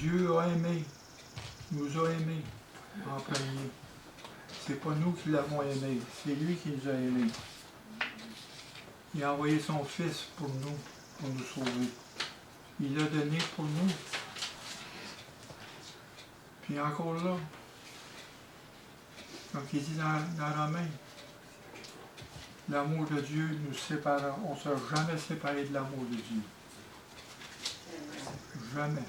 Dieu a aimé, nous a aimés en premier. C'est pas nous qui l'avons aimé, c'est lui qui nous a aimés. Il a envoyé son Fils pour nous sauver. Il l'a donné pour nous. Puis encore là, comme il dit dans Romains, l'amour de Dieu nous sépare. On ne sera jamais séparé de l'amour de Dieu. Jamais.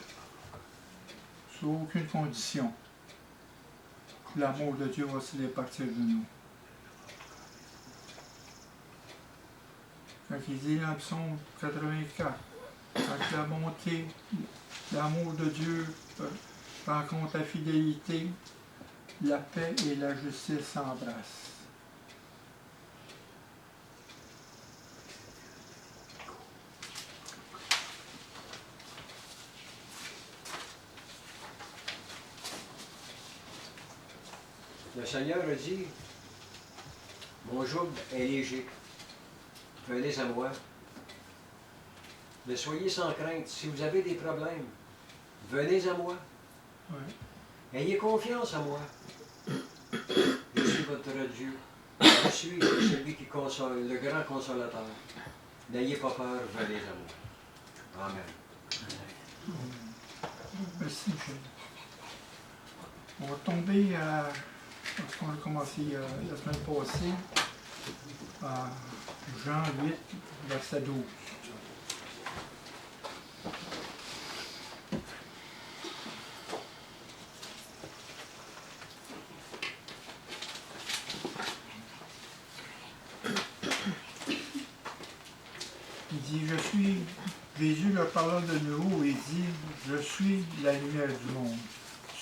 Sous aucune condition. L'amour de Dieu va se départir de nous. Quand il dit dans le psaume 84, quand la bonté, l'amour de Dieu rencontre la fidélité, la paix et la justice s'embrassent. Le Seigneur a dit, mon joug est léger, venez à moi. Mais soyez sans crainte, si vous avez des problèmes, venez à moi. Ouais. Ayez confiance en moi. Je suis votre Dieu. Je suis celui qui console, le grand consolateur. N'ayez pas peur, venez à moi. Amen. Merci, Michel. On va tomber à, parce qu'on a commencé la semaine passée, à Jean 8, verset 12. Il dit, Jésus leur parla de nouveau et dit, je suis la lumière du monde.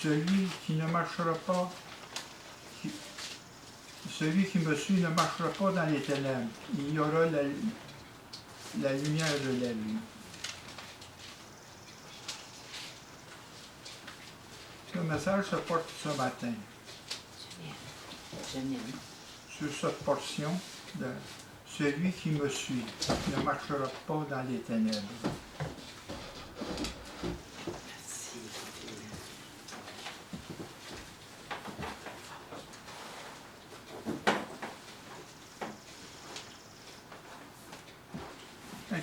Celui qui me suit ne marchera pas dans les ténèbres. Il y aura la lumière de la vie. Le message se porte ce matin sur cette portion de celui qui me suit ne marchera pas dans les ténèbres.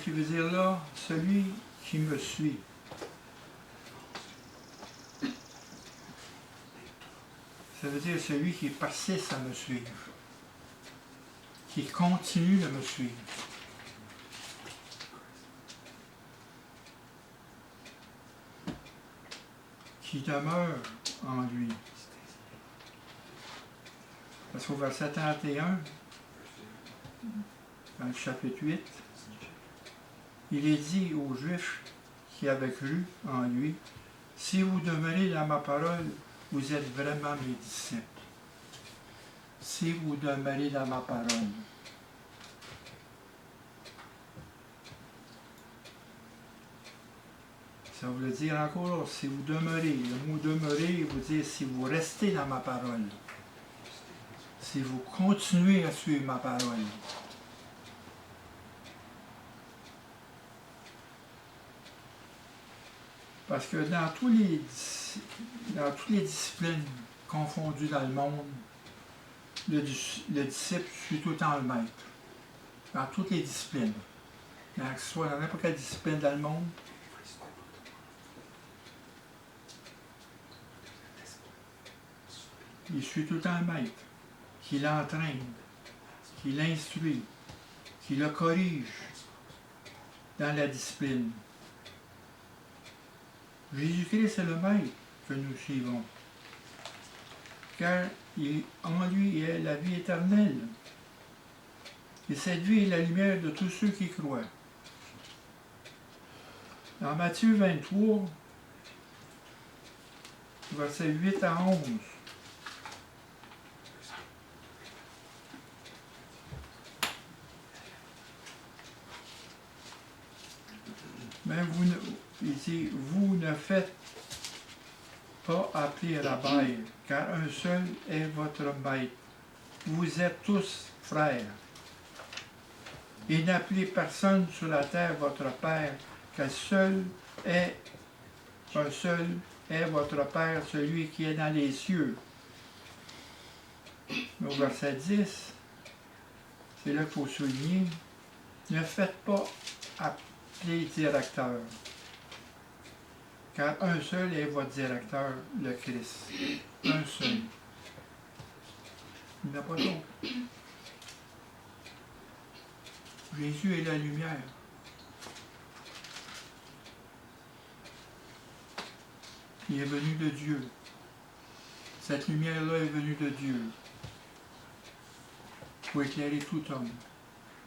Qui veut dire là, celui qui me suit. Ça veut dire celui qui persiste à me suivre, qui continue de me suivre. Qui demeure en lui. Parce qu'au verset 31, dans le chapitre 8, il est dit aux Juifs qui avaient cru en lui, « Si vous demeurez dans ma parole, vous êtes vraiment mes disciples. » Si vous demeurez dans ma parole. Ça veut dire encore, si vous demeurez, le mot demeurer veut dire si vous restez dans ma parole. Si vous continuez à suivre ma parole. Parce que dans toutes les disciplines confondues dans le monde, le disciple suit tout le temps le maître. Dans toutes les disciplines. Que ce soit dans n'importe quelle discipline dans le monde. Il suit tout le temps le maître. Qui l'entraîne, qui l'instruit, qui le corrige dans la discipline. Jésus-Christ est le maître que nous suivons, car en lui est la vie éternelle. Et cette vie est la lumière de tous ceux qui croient. Dans Matthieu 23, versets 8 à 11, mais vous ne faites pas appeler Rabbi, car un seul est votre maître. Vous êtes tous frères. Et n'appelez personne sur la terre votre Père, car seul est un seul est votre Père, celui qui est dans les cieux. Au verset 10, c'est là qu'il faut souligner, ne faites pas appeler directeur, car un seul est votre directeur, le Christ. Un seul. Il n'y en a pas d'autre. Jésus est la lumière. Il est venu de Dieu. Cette lumière-là est venue de Dieu pour éclairer tout homme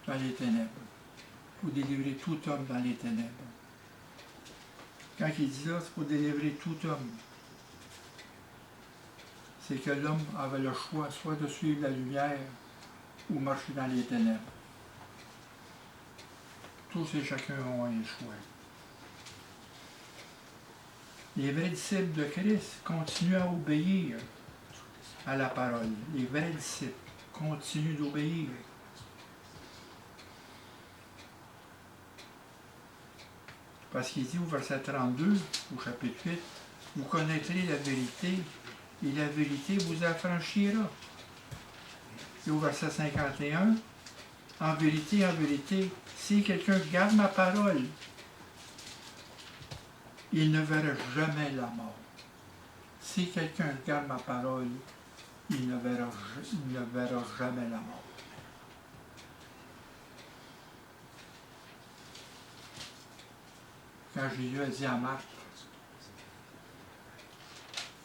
dans les ténèbres, pour délivrer tout homme dans les ténèbres. Quand il dit ça, c'est pour délivrer tout homme. C'est que l'homme avait le choix soit de suivre la lumière ou marcher dans les ténèbres. Tous et chacun ont un choix. Les vrais disciples de Christ continuent à obéir à la parole. Les vrais disciples continuent d'obéir. Parce qu'il dit au verset 32, au chapitre 8, « Vous connaîtrez la vérité, et la vérité vous affranchira. » Et au verset 51, « En vérité, si quelqu'un garde ma parole, il ne verra jamais la mort. » Si quelqu'un garde ma parole, il ne verra jamais la mort. Quand Jésus a dit à Marthe,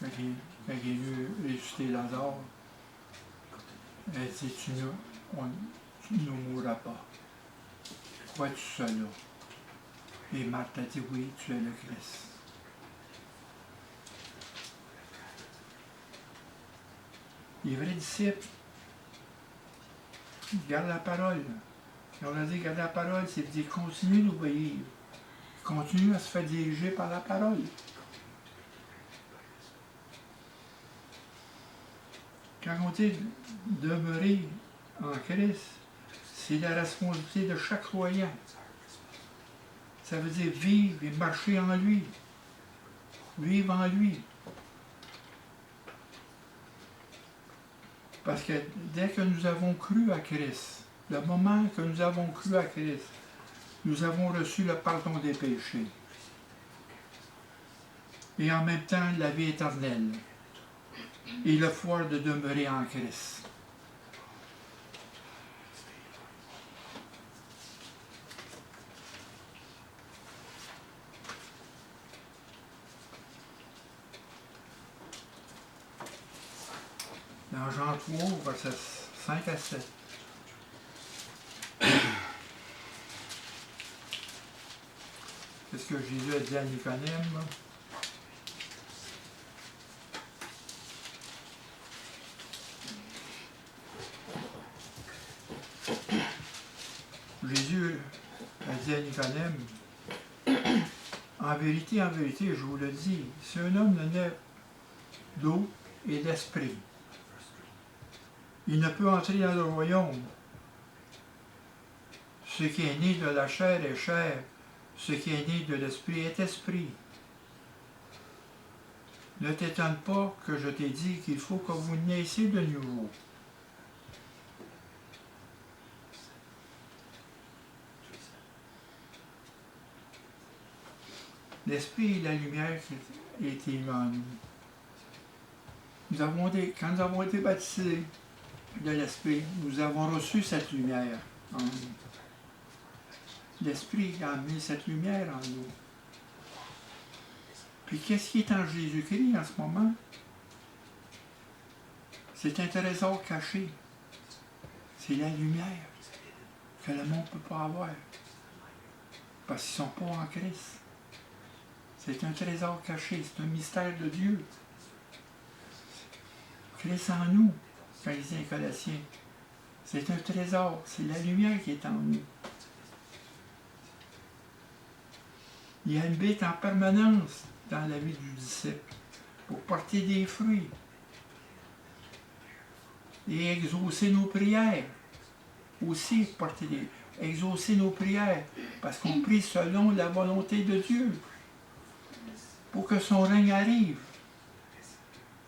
quand il est venu ressusciter Lazare, elle dit, tu ne mourras pas. Crois-tu cela? Et Marthe a dit, oui, tu es le Christ. Les vrais disciples, ils gardent la parole. Quand on a dit garder la parole, c'est dire continuer d'obéir. Continuer à se faire diriger par la parole. Quand on dit demeurer en Christ, c'est la responsabilité de chaque croyant. Ça veut dire vivre et marcher en lui. Vivre en lui. Parce que dès que nous avons cru à Christ, le moment que nous avons cru à Christ, nous avons reçu le pardon des péchés. Et en même temps, la vie éternelle. Et le pouvoir de demeurer en Christ. Dans Jean 3, versets 5 à 7. Qu'est-ce que Jésus a dit à Nicodème? Jésus a dit à Nicodème, en vérité, je vous le dis, si un homme ne naît d'eau et d'esprit, il ne peut entrer dans le royaume. Ce qui est né de la chair est chair, ce qui est né de l'esprit est esprit. Ne t'étonne pas que je t'ai dit qu'il faut que vous naissiez de nouveau. L'esprit est la lumière qui est émise en nous. Quand nous avons été baptisés de l'Esprit, nous avons reçu cette lumière en nous. L'Esprit a mis cette lumière en nous. Puis qu'est-ce qui est en Jésus-Christ en ce moment? C'est un trésor caché. C'est la lumière que le monde ne peut pas avoir. Parce qu'ils ne sont pas en Christ. C'est un trésor caché, c'est un mystère de Dieu. Christ en nous, quand il dit aux Colossiens. C'est un trésor, c'est la lumière qui est en nous. Il habite en permanence dans la vie du disciple pour porter des fruits et exaucer nos prières. Aussi, exaucer nos prières parce qu'on prie selon la volonté de Dieu. pour que son règne arrive.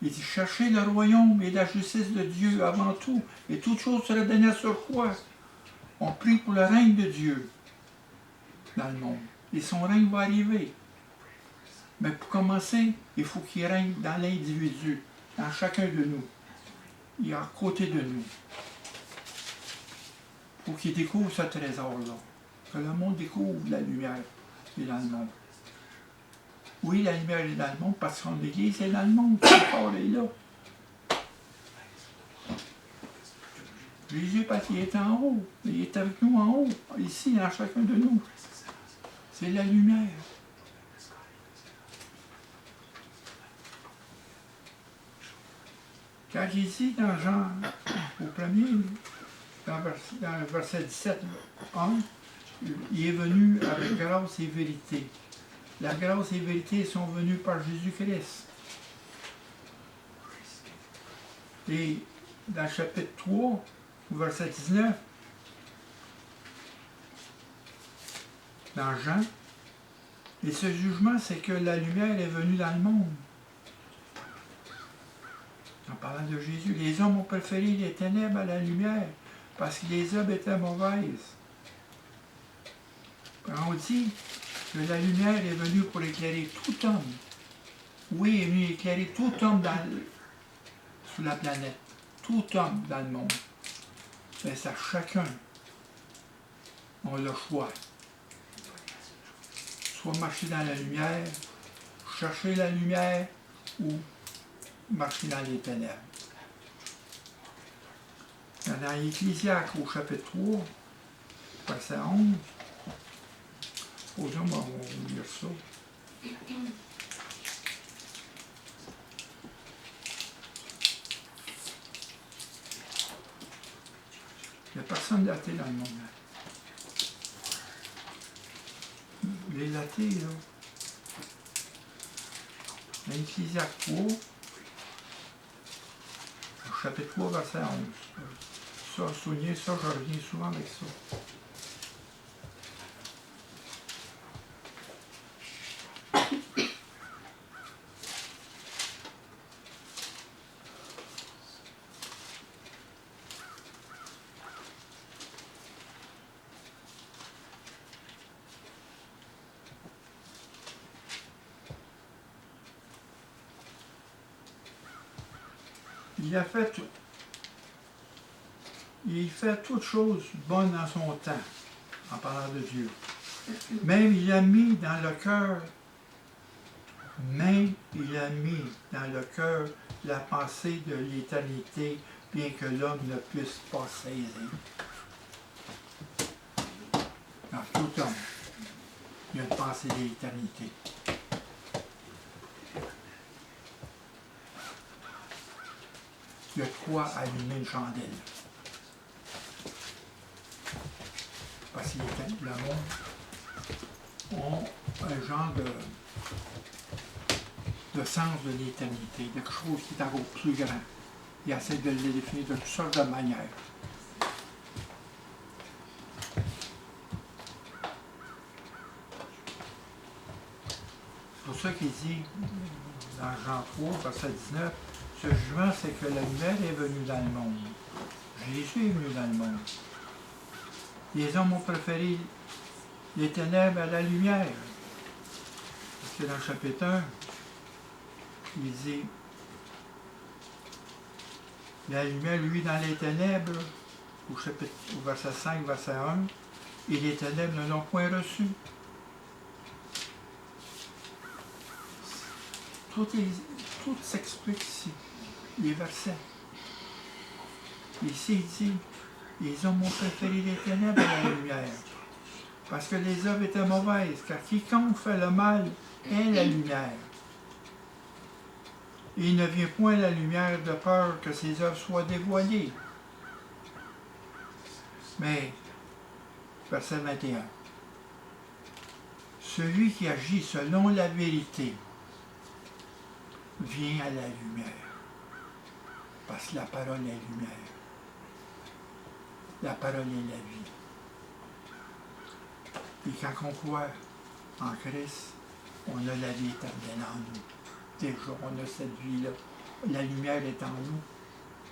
Il dit, cherchez le royaume et la justice de Dieu avant tout, et toute chose sera donnée sur quoi? On prie pour le règne de Dieu dans le monde. Et son règne va arriver. Mais pour commencer, il faut qu'il règne dans l'individu, dans chacun de nous. Il est à côté de nous. Il faut qu'il découvre ce trésor-là. Que le monde découvre la lumière qui est dans le monde. Oui, la lumière est dans le monde parce que l'Église est dans le monde. Le corps est là. Jésus, parce qu'il est en haut. Il est avec nous en haut, ici, dans chacun de nous. C'est la lumière. Quand il dit dans Jean, au premier, dans le verset 17, 1, il est venu avec grâce et vérité. La grâce et la vérité sont venues par Jésus-Christ. Et dans le chapitre 3, au verset 19, dans Jean, et ce jugement, c'est que la lumière est venue dans le monde. En parlant de Jésus, les hommes ont préféré les ténèbres à la lumière parce que les œuvres étaient mauvaises. On dit que la lumière est venue pour éclairer tout homme. Oui, il est venu éclairer tout homme sur la planète, tout homme dans le monde. Mais ça, chacun a le choix. Soit marcher dans la lumière, chercher la lumière, ou marcher dans les ténèbres. Dans l'Ecclésiaste, au chapitre 3, verset 11, aux hommes, on va lire ça. Il n'y a personne d'athée dans le monde. Les athées, là. Dans l'Ecclésiaste 3, au chapitre 3, verset 11. Ça, souvenez ça, je reviens souvent avec ça. Il fait toutes choses bonnes dans son temps, en parlant de Dieu. Même il a mis dans le cœur, la pensée de l'éternité, bien que l'homme ne puisse pas saisir. Dans tout homme, il y a une pensée de l'éternité. Il y a de quoi allumer une chandelle. Parce que le monde a un genre de sens de l'éternité, de quelque chose qui est encore plus grand. Il essaie de le définir de toutes sortes de manières. C'est pour ça qu'il dit, dans Jean 3, verset 19, ce jugement, c'est que la lumière est venue dans le monde. Jésus est venu dans le monde. Les hommes ont préféré les ténèbres à la lumière. Parce que dans le chapitre 1, il dit, la lumière, lui, dans les ténèbres, au verset 5, verset 1, et les ténèbres ne l'ont point reçu. Tout s'explique ici, les versets. Ici, il dit, les hommes ont préféré les ténèbres à la lumière, parce que les œuvres étaient mauvaises, car quiconque fait le mal est la lumière. Et il ne vient point la lumière de peur que ses œuvres soient dévoilées. Mais, verset 21, celui qui agit selon la vérité vient à la lumière, parce que la parole est lumière. La parole est la vie. Et quand on croit en Christ, on a la vie éternelle en nous. Déjà, on a cette vie-là. La lumière est en nous.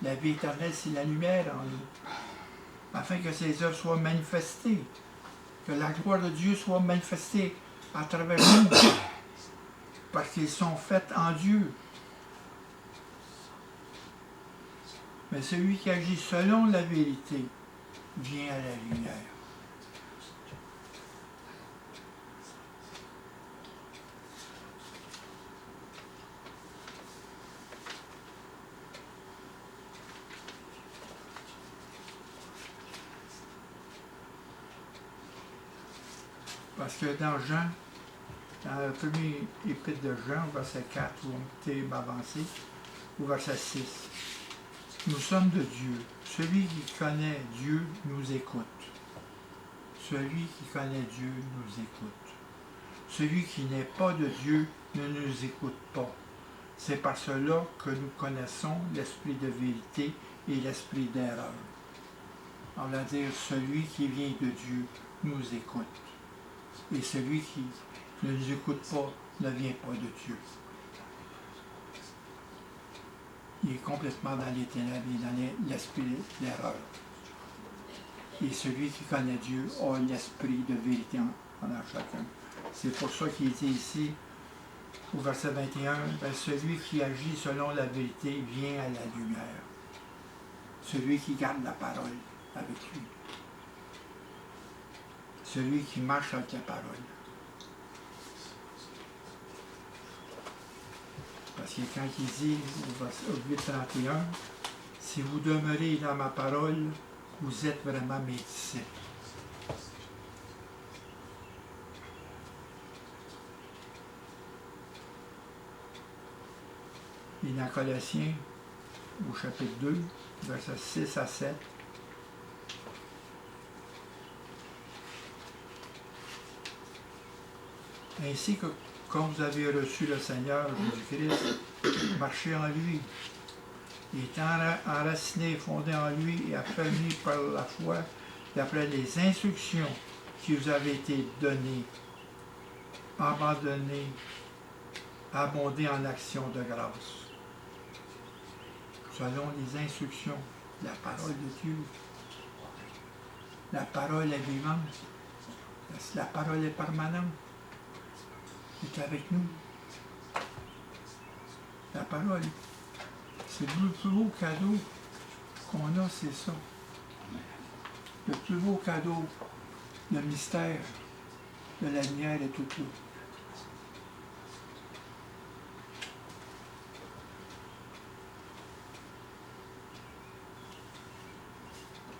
La vie éternelle, c'est la lumière en nous. Afin que ces œuvres soient manifestées. Que la gloire de Dieu soit manifestée à travers nous. Parce qu'ils sont faits en Dieu. Mais celui qui agit selon la vérité vient à la lumière. Parce que dans Jean, dans le premier épître de Jean, verset 4, vous pouvez m'avancer, au verset 6, nous sommes de Dieu. Celui qui connaît Dieu nous écoute. Celui qui connaît Dieu nous écoute. Celui qui n'est pas de Dieu ne nous écoute pas. C'est par cela que nous connaissons l'esprit de vérité et l'esprit d'erreur. On va dire, celui qui vient de Dieu nous écoute. Et celui qui ne nous écoute pas ne vient pas de Dieu. Il est complètement dans les ténèbres et dans l'esprit d'erreur. Et celui qui connaît Dieu a l'esprit de vérité en chacun. C'est pour ça qu'il dit ici, au verset 21, ben, celui qui agit selon la vérité vient à la lumière. Celui qui garde la parole avec lui. Celui qui marche avec la parole. Parce que quand il dit au 8:31, si vous demeurez dans ma parole, vous êtes vraiment mes disciples. Et dans Colossiens, au chapitre 2, versets 6 à 7, ainsi que comme vous avez reçu le Seigneur Jésus-Christ, marchez en lui, étant enraciné, fondé en lui et affermi par la foi, d'après les instructions qui vous avaient été données, abandonnez, abondez en action de grâce. Selon les instructions de la parole de Dieu. La parole est vivante. La parole est permanente. Elle est avec nous. La parole, c'est le plus beau cadeau qu'on a, c'est ça. Le plus beau cadeau, le mystère de la lumière est tout là.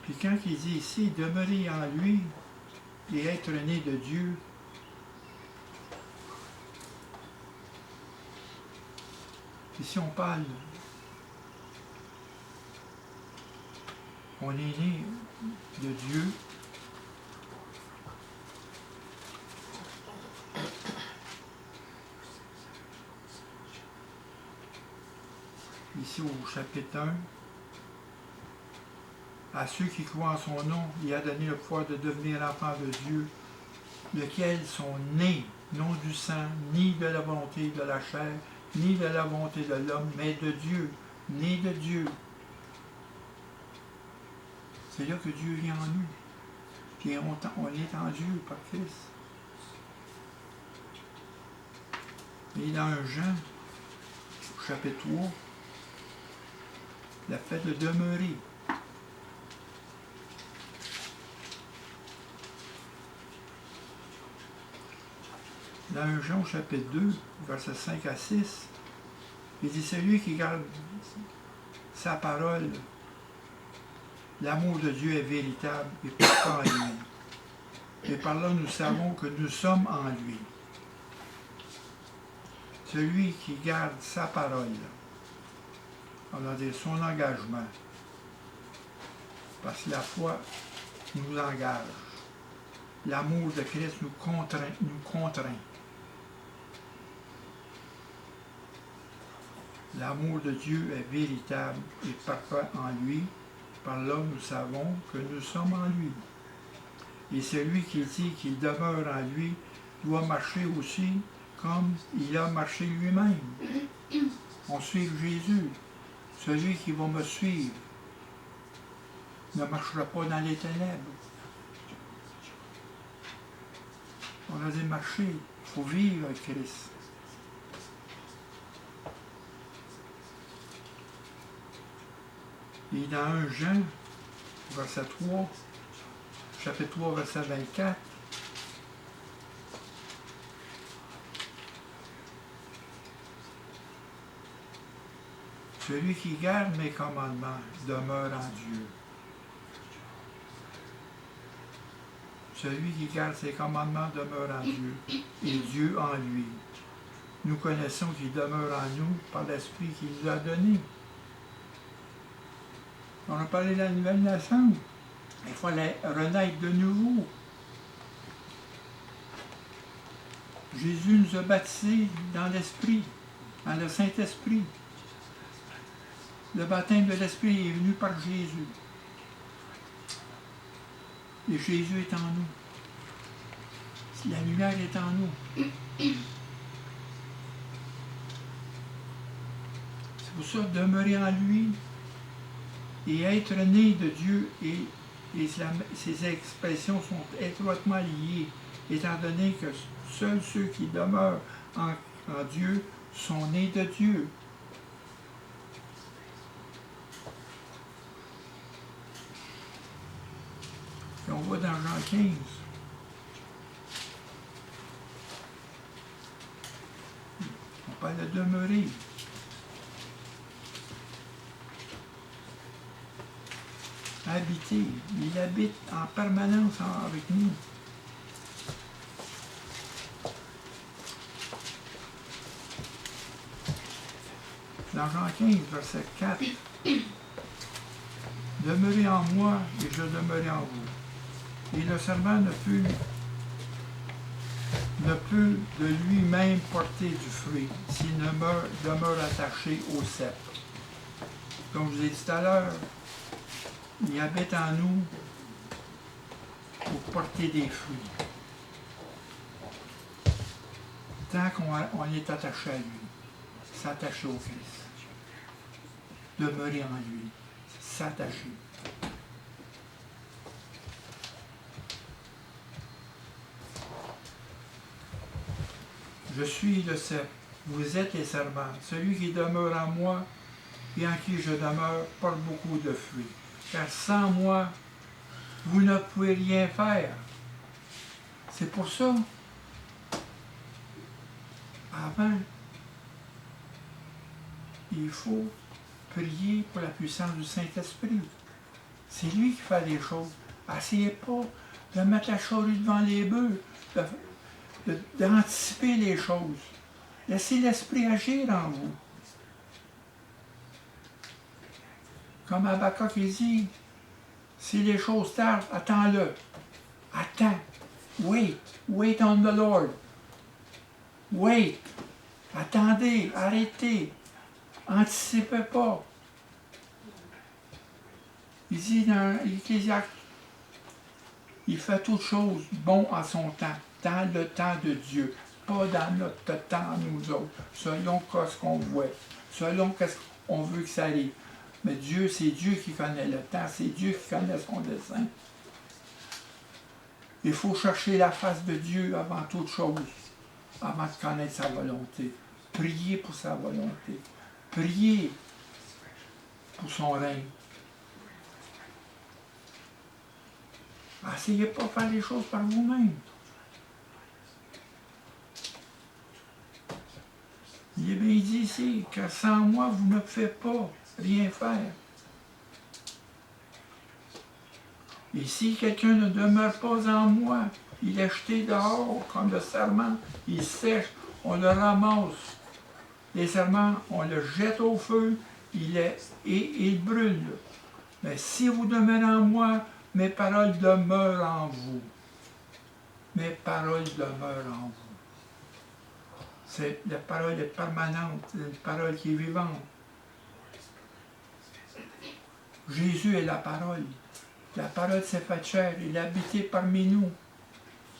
Puis quand il dit ici, demeurer en lui et être né de Dieu, ici on parle, on est né de Dieu, ici au chapitre 1, à ceux qui croient en son nom, il a donné le pouvoir de devenir enfants de Dieu, lesquels sont nés, non du sang, ni de la volonté de la chair, ni de la volonté de l'homme, mais de Dieu, nés de Dieu. C'est là que Dieu vient en nous. Et on est en Dieu par Christ. Et dans Jean, chapitre 3, le fait de demeurer. Dans Jean chapitre 2, versets 5 à 6, il dit, celui qui garde sa parole, l'amour de Dieu est véritable et parfait en lui. Et par là, nous savons que nous sommes en lui. Celui qui garde sa parole, on va dire son engagement, parce que la foi nous engage. L'amour de Christ nous contraint. L'amour de Dieu est véritable et parfait en lui. Par là, nous savons que nous sommes en lui. Et celui qui dit qu'il demeure en lui doit marcher aussi comme il a marché lui-même. On suit Jésus. Celui qui va me suivre ne marchera pas dans les ténèbres. On a dit marcher, il faut vivre avec Christ. Et dans 1 Jean, verset 3, chapitre 3, verset 24, celui qui garde mes commandements demeure en Dieu. Celui qui garde ses commandements demeure en Dieu, et Dieu en lui. Nous connaissons qu'il demeure en nous par l'Esprit qu'il nous a donné. On a parlé de la nouvelle naissance. Il faut renaître de nouveau. Jésus nous a baptisés dans l'Esprit, dans le Saint-Esprit. Le baptême de l'Esprit est venu par Jésus. Et Jésus est en nous. La lumière est en nous. C'est pour ça, demeurer en lui et être né de Dieu, et ces expressions sont étroitement liées, étant donné que seuls ceux qui demeurent en Dieu sont nés de Dieu. Et on voit dans Jean 15. On parle de demeurer. Habiter. Il habite en permanence avec nous. Dans Jean 15, verset 4. Demeurez en moi et je demeurerai en vous. Et le servant ne peut de lui-même porter du fruit s'il demeure attaché au cep. Comme je vous ai dit tout à l'heure, il habite en nous pour porter des fruits. Tant qu'on est attaché à lui, s'attacher au Christ. Demeurer en lui, s'attacher. Je suis le cep, vous êtes les serments. Celui qui demeure en moi et en qui je demeure porte beaucoup de fruits. Car sans moi, vous ne pouvez rien faire. C'est pour ça, avant, il faut prier pour la puissance du Saint-Esprit. C'est lui qui fait les choses. Essayez pas de mettre la charrue devant les bœufs, d'anticiper les choses. Laissez l'Esprit agir en vous. Comme Habakkuk il dit, si les choses tardent, attends-le. Attends. Wait. Wait on the Lord. Wait. Attendez. Arrêtez. Anticipez pas. Il dit dans Ecclésiaste, il fait toutes choses bon à son temps, dans le temps de Dieu, pas dans notre temps nous autres, selon ce qu'on voit, selon ce qu'on veut que ça arrive. Mais Dieu, c'est Dieu qui connaît le temps, c'est Dieu qui connaît son dessein. Il faut chercher la face de Dieu avant toute chose, avant de connaître sa volonté. Prier pour sa volonté. Prier pour son règne. Essayez pas de faire les choses par vous-même. Il est bien dit ici que sans moi, vous ne pouvez pas rien faire. Et si quelqu'un ne demeure pas en moi, il est jeté dehors comme le sarment, il sèche, on le ramasse. Les sarments, on le jette au feu, il brûle. Mais si vous demeurez en moi, mes paroles demeurent en vous. Mes paroles demeurent en vous. La parole est permanente, c'est une parole qui est vivante. Jésus est la parole. La parole s'est faite chair, il a habité parmi nous.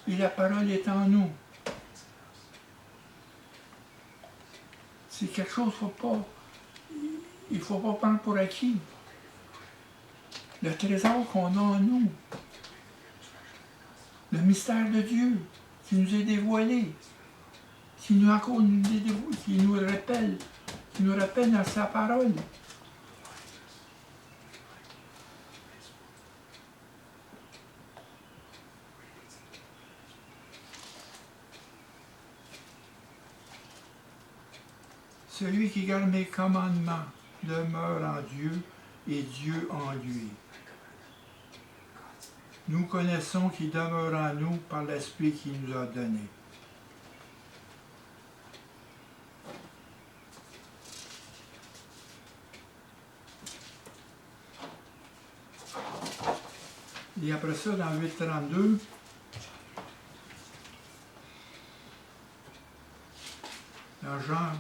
Et la parole est en nous. C'est quelque chose il ne faut pas prendre pour acquis. Le trésor qu'on a en nous, le mystère de Dieu qui nous est dévoilé, qui nous rappelle dans sa parole. Celui qui garde mes commandements demeure en Dieu et Dieu en lui. Nous connaissons qu'il demeure en nous par l'Esprit qu'il nous a donné. Et après ça, dans 8.32, dans Jean,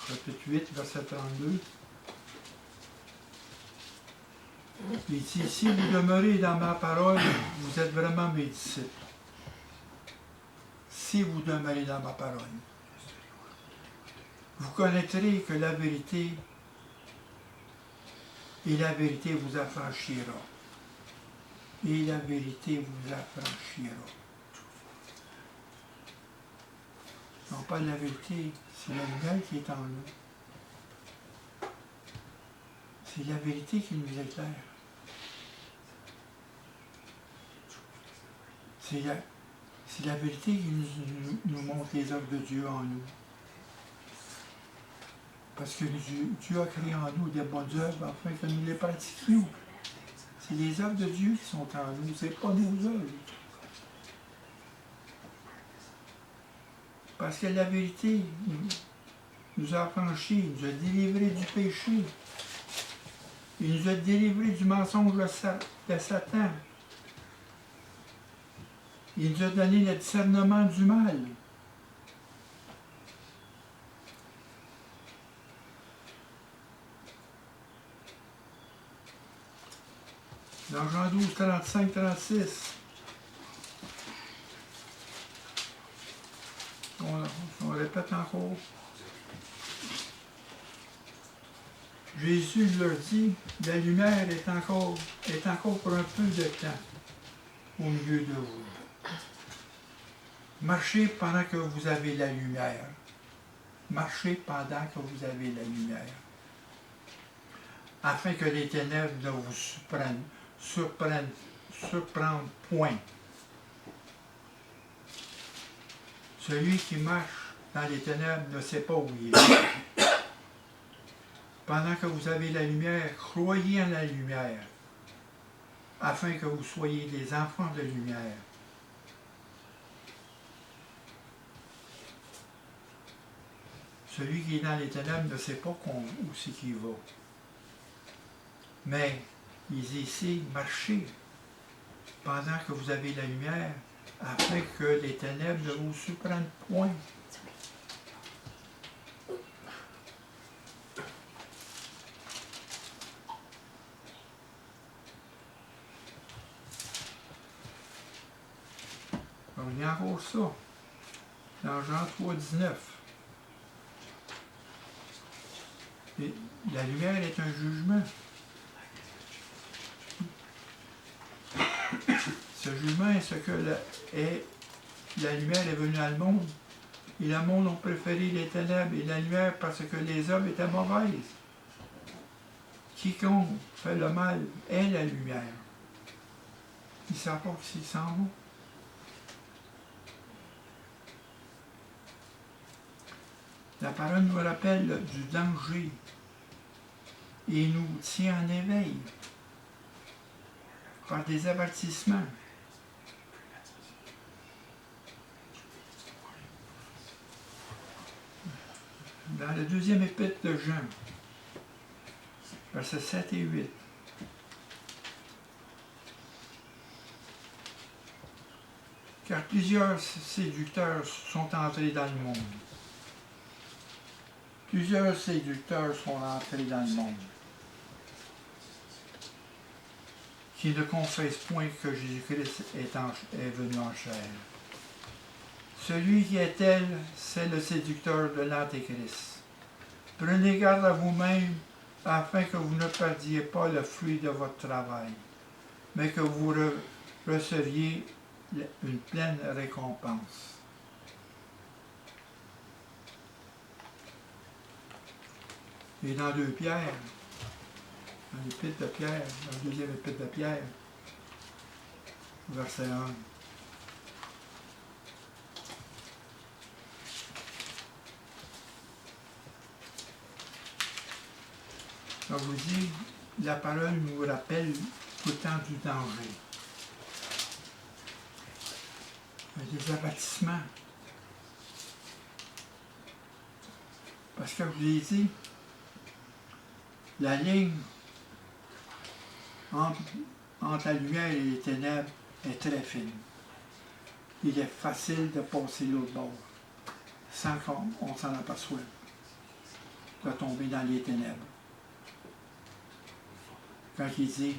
chapitre 8, verset 32, il dit, si vous demeurez dans ma parole, vous êtes vraiment mes disciples. Si vous demeurez dans ma parole, vous connaîtrez que la vérité, et la vérité vous affranchira. Et la vérité vous affranchira. Non pas la vérité, c'est la lumière qui est en nous. C'est la vérité qui nous éclaire. C'est la vérité qui nous montre les œuvres de Dieu en nous. Parce que Dieu a créé en nous des bonnes œuvres afin que nous les pratiquions. C'est les œuvres de Dieu qui sont en nous, ce n'est pas nos œuvres. Parce que la vérité nous a affranchis, nous a délivrés du péché. Il nous a délivrés du mensonge de Satan. Il nous a donné le discernement du mal. Dans Jean 12, 35, 36, on répète encore. Jésus leur dit, la lumière est encore pour un peu de temps au milieu de vous. Marchez pendant que vous avez la lumière. Marchez pendant que vous avez la lumière. Afin que les ténèbres ne vous surprennent point. Celui qui marche dans les ténèbres ne sait pas où il est. Pendant que vous avez la lumière, croyez en la lumière, afin que vous soyez des enfants de lumière. Celui qui est dans les ténèbres ne sait pas où c'est qu'il va. Mais il dit ici, marchez pendant que vous avez la lumière, afin que les ténèbres ne vous surprennent point. On y a encore ça, dans Jean 3, 19. Et la lumière est un jugement. Ce jugement est ce que la lumière est venue dans le monde. Et le monde ont préféré les ténèbres et la lumière parce que les œuvres étaient mauvaises. Quiconque fait le mal est la lumière. Ils ne savent pas s'ils s'en vont. La parole nous rappelle du danger et nous tient en éveil par des avertissements. Dans le deuxième épître de Jean, versets 7 et 8. Car plusieurs séducteurs sont entrés dans le monde. Plusieurs séducteurs sont entrés dans le monde, qui ne confessent point que Jésus-Christ est venu en chair. Celui qui est tel, c'est le séducteur de l'Antéchrist. Prenez garde à vous-même, afin que vous ne perdiez pas le fruit de votre travail, mais que vous receviez une pleine récompense. Et dans 2 Pierre, dans l'épître de Pierre, dans le 2e épître de Pierre, verset 1. On vous dit, la parole nous rappelle tout le temps du danger. Des avertissements. Parce que je vous ai dit, la ligne entre la lumière et les ténèbres est très fine. Il est facile de passer l'autre bord sans qu'on s'en aperçoive, de tomber dans les ténèbres. Quand il dit,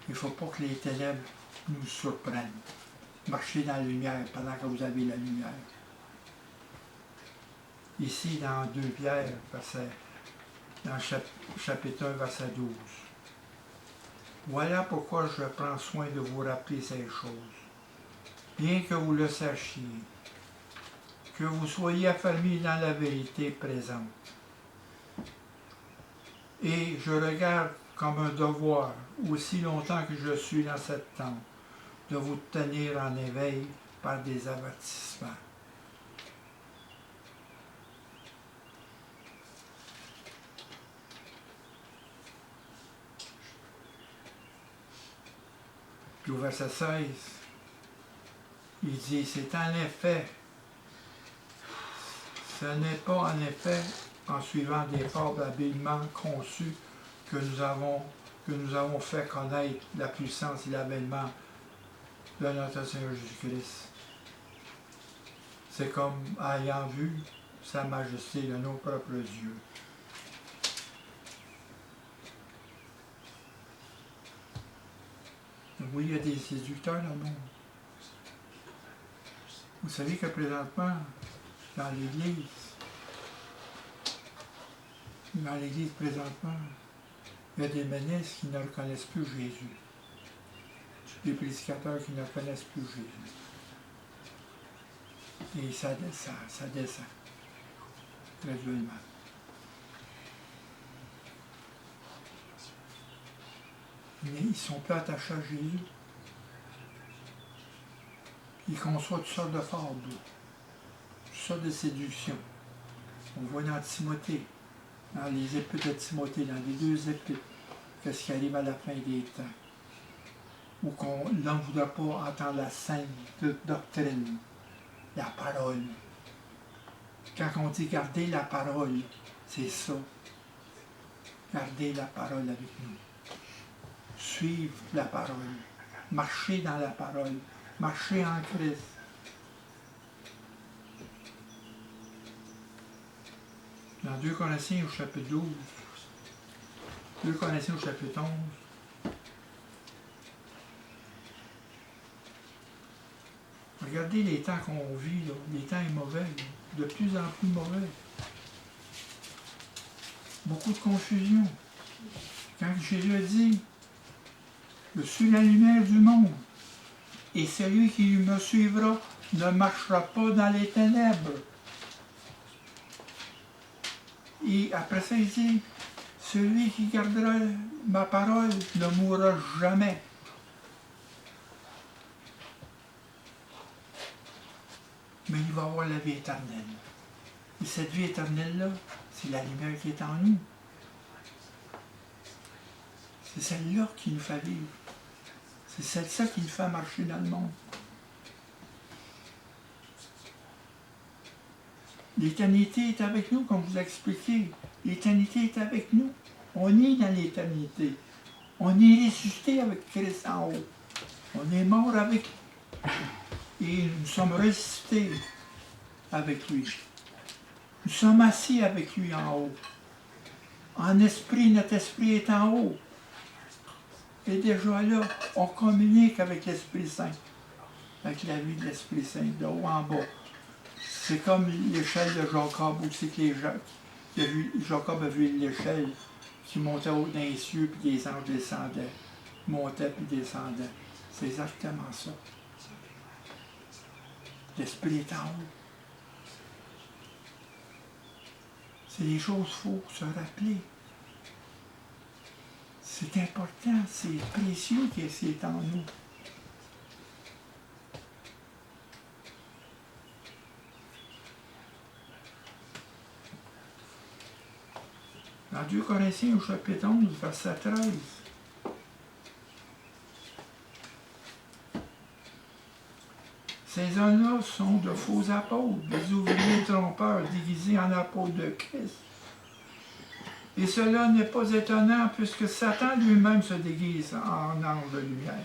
il ne faut pas que les ténèbres nous surprennent. Marchez dans la lumière pendant que vous avez la lumière. Ici, dans 2 Pierre, dans chapitre 1, verset 12. Voilà pourquoi je prends soin de vous rappeler ces choses, bien que vous le sachiez, que vous soyez affermis dans la vérité présente. Et je regarde comme un devoir, aussi longtemps que je suis dans cette tente, de vous tenir en éveil par des avertissements. Puis au verset 16, il dit, c'est en effet, ce n'est pas en effet en suivant des fables habilement conçues que nous avons fait connaître la puissance et l'avènement de notre Seigneur Jésus-Christ. C'est comme ayant vu sa majesté de nos propres yeux. Oui, il y a des séducteurs dans le monde. Vous savez que présentement, dans l'Église présentement, il y a des ministres qui ne reconnaissent plus Jésus. Des prédicateurs qui ne reconnaissent plus Jésus. Et ça descend, graduellement. Mais ils sont plus attachés à Jésus. Ils conçoivent toutes sortes de fables, toutes sortes de séductions. On voit dans Timothée, dans les épîtres de Timothée, dans les 2 épîtres, qu'est-ce qui arrive à la fin des temps. Où l'on ne voudra pas entendre la sainte doctrine, la parole. Quand on dit garder la parole, c'est ça. Garder la parole avec nous. Suivre la parole. Marcher dans la parole. Marcher en Christ. Dans 2 Corinthiens au chapitre 12, 2 Corinthiens au chapitre 11, regardez les temps qu'on vit, là. Les temps sont mauvais, là. De plus en plus mauvais. Beaucoup de confusion. Quand Jésus a dit, je suis la lumière du monde, et celui qui me suivra ne marchera pas dans les ténèbres. Et après ça, il dit, celui qui gardera ma parole ne mourra jamais. Mais il va avoir la vie éternelle. Et cette vie éternelle-là, c'est la lumière qui est en nous. C'est celle-là qui nous fait vivre. C'est celle-là qui nous fait marcher dans le monde. L'éternité est avec nous, comme je vous l'ai expliqué. L'éternité est avec nous. On est dans l'éternité. On est ressuscité avec Christ en haut. On est mort avec lui. Et nous sommes ressuscités avec lui. Nous sommes assis avec lui en haut. En esprit, notre esprit est en haut. Et déjà là, on communique avec l'Esprit Saint. avec la vie de l'Esprit Saint, de haut en bas. C'est comme l'échelle de Jacob, où c'est que Jacob a vu l'échelle qui montait haut dans les cieux, puis les anges descendaient, montaient puis descendaient. C'est exactement ça. L'Esprit est en haut. C'est des choses qu'il faut se rappeler. C'est important, c'est précieux que c'est en nous. Dans 2 Corinthiens, au chapitre 11, verset 13. Ces hommes-là sont de faux apôtres, des ouvriers trompeurs déguisés en apôtres de Christ. Et cela n'est pas étonnant puisque Satan lui-même se déguise en ange de lumière.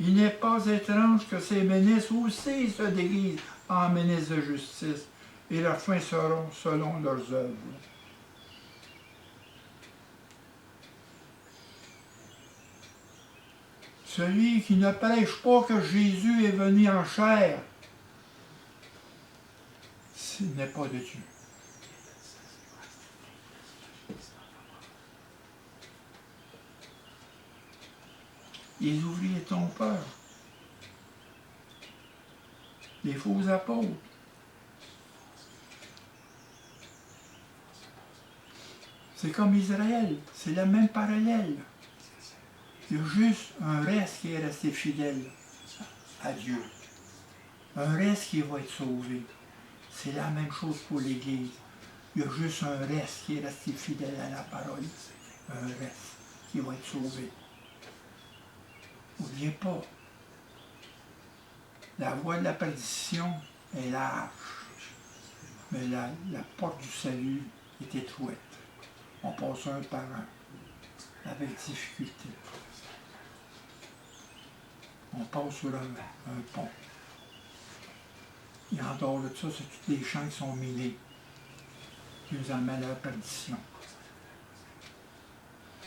Il n'est pas étrange que ces ministres aussi se déguisent en ministres de justice et leurs fins seront selon leurs œuvres. Celui qui ne prêche pas que Jésus est venu en chair, ce n'est pas de Dieu. Les ouvriers trompeurs, les faux apôtres, c'est comme Israël, c'est le même parallèle. Il y a juste un reste qui est resté fidèle à Dieu. Un reste qui va être sauvé. C'est la même chose pour l'Église. Il y a juste un reste qui est resté fidèle à la parole. Un reste qui va être sauvé. N'oubliez pas, la voie de la perdition est large, mais la porte du salut est étroite. On passe un par un, avec difficulté. On passe sur un pont. Et en dehors de ça, c'est tous les champs qui sont mêlés, qui nous amènent à la perdition.